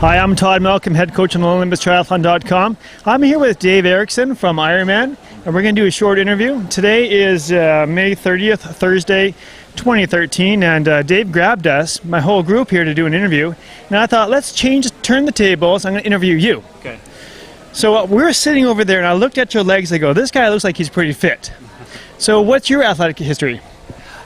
Hi, I'm Todd Malcolm, head coach on OlympusTriathlon.com. I'm here with Dave Erickson from Ironman, and we're going to do a short interview. Today is May 30th, Thursday, 2013, and Dave grabbed us, my whole group here, to do an interview. And I thought, let's turn the tables. I'm going to interview you. Okay. So we were sitting over there, and I looked at your legs. I go, this guy looks like he's pretty fit. So what's your athletic history?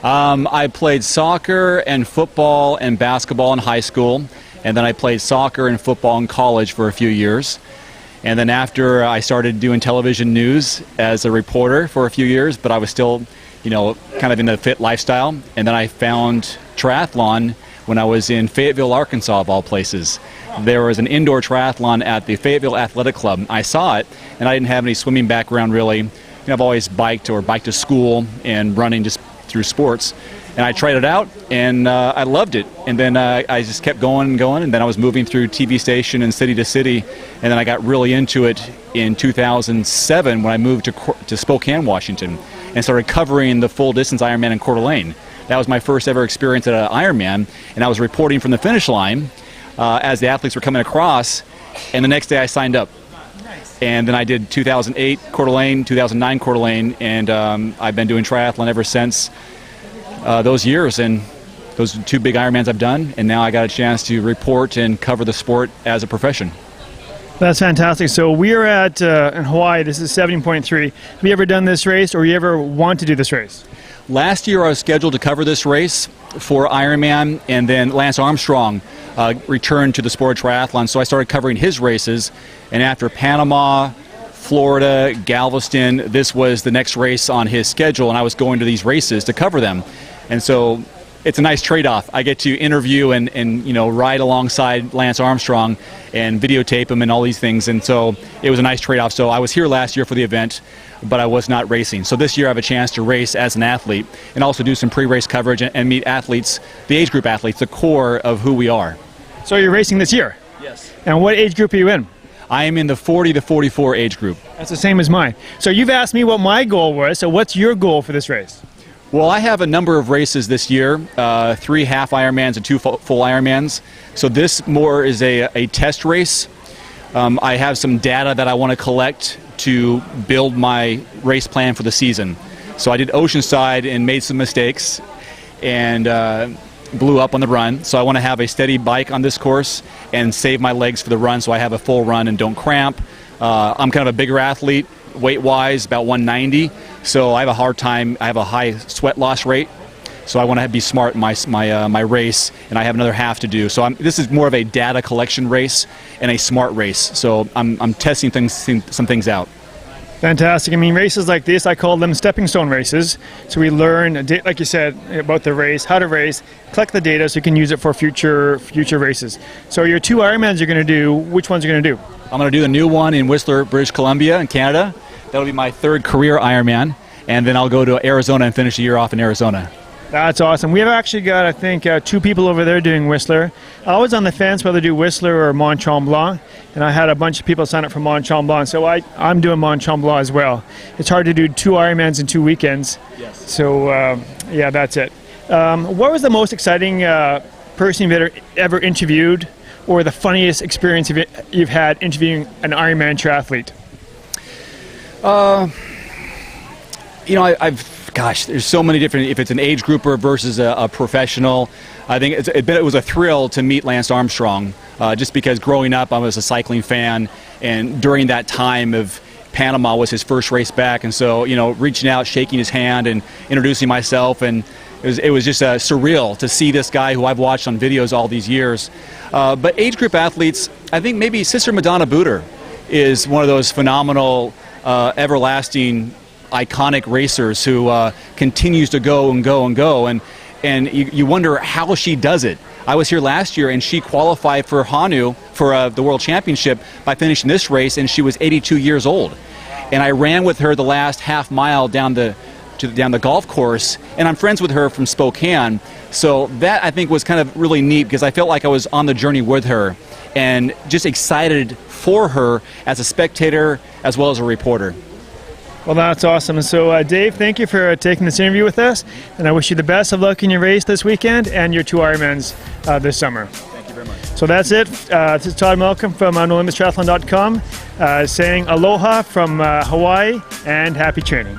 I played soccer and football and basketball in high school, and then I played soccer and football in college for a few years. And then after, I started doing television news as a reporter for a few years, but I was still, kind of in the fit lifestyle. And then I found triathlon when I was in Fayetteville, Arkansas, of all places. There was an indoor triathlon at the Fayetteville Athletic Club. I saw it, and I didn't have any swimming background really. I've always biked to school and running just through sports. And I tried it out, and I loved it. And then I just kept going and going, and then I was moving through TV station and city to city. And then I got really into it in 2007 when I moved to Spokane, Washington, and started covering the full-distance Ironman in Coeur d'Alene. That was my first ever experience at an Ironman, and I was reporting from the finish line as the athletes were coming across, and the next day I signed up. And then I did 2008 Coeur d'Alene, 2009 Coeur d'Alene, and I've been doing triathlon ever since those years. And those are two big Ironmans I've done, and now I got a chance to report and cover the sport as a profession. That's fantastic. So we are at in Hawaii. This is 70.3. Have you ever done this race, or you ever want to do this race? Last year I was scheduled to cover this race for Ironman, and then Lance Armstrong returned to the sport of triathlon, so I started covering his races. And after Panama, Florida, Galveston, this was the next race on his schedule, and I was going to these races to cover them. And so it's a nice trade-off. I get to interview and ride alongside Lance Armstrong and videotape him and all these things, and so it was a nice trade-off. So I was here last year for the event, but I was not racing. So this year I have a chance to race as an athlete and also do some pre-race coverage and meet athletes, the age group athletes, the core of who we are. So you're racing this year? Yes. And what age group are you in? I am in the 40 to 44 age group. That's the same as mine. So you've asked me what my goal was, so what's your goal for this race? Well, I have a number of races this year, 3 half Ironmans and 2 full Ironmans. So this more is a test race. I have some data that I want to collect to build my race plan for the season. So I did Oceanside and made some mistakes and blew up on the run. So I want to have a steady bike on this course and save my legs for the run so I have a full run and don't cramp. I'm kind of a bigger athlete, weight-wise, about 190. So I have a hard time. I have a high sweat loss rate. So I want to be smart in my race, and I have another half to do. So this is more of a data collection race and a smart race. So I'm testing some things out. Fantastic. I mean, races like this, I call them stepping stone races. So we learn, like you said, about the race, how to race, collect the data so you can use it for future races. So your 2 Ironmans you're going to do, which ones are you going to do? I'm going to do the new one in Whistler, British Columbia in Canada. That'll be my 3rd career Ironman. And then I'll go to Arizona and finish the year off in Arizona. That's awesome. We have actually got, I think, 2 people over there doing Whistler. I was on the fence whether to do Whistler or Mont Tremblant, and I had a bunch of people sign up for Mont Tremblant, so I'm doing Mont Tremblant as well. It's hard to do 2 Ironmans in 2 weekends. Yes. So, yeah, that's it. What was the most exciting person you've ever interviewed, or the funniest experience you've had interviewing an Ironman triathlete? Gosh, there's so many different, if it's an age grouper versus a professional. I think it was a thrill to meet Lance Armstrong, just because growing up I was a cycling fan, and during that time of Panama was his first race back, and so reaching out, shaking his hand and introducing myself, and it was just surreal to see this guy who I've watched on videos all these years. But age group athletes, I think maybe Sister Madonna Buder is one of those phenomenal, everlasting, iconic racers who continues to go and go and go, and you wonder how she does it. I was here last year and she qualified for Hanu for the World Championship by finishing this race, and she was 82 years old. And I ran with her the last half mile down the golf course, and I'm friends with her from Spokane. So that I think was kind of really neat, because I felt like I was on the journey with her and just excited for her as a spectator as well as a reporter. Well, that's awesome. So, Dave, thank you for taking this interview with us, and I wish you the best of luck in your race this weekend and your 2 Ironmans this summer. Thank you very much. So that's it. This is Todd Malcolm from NoLimitsTriathlon.com saying aloha from Hawaii and happy training.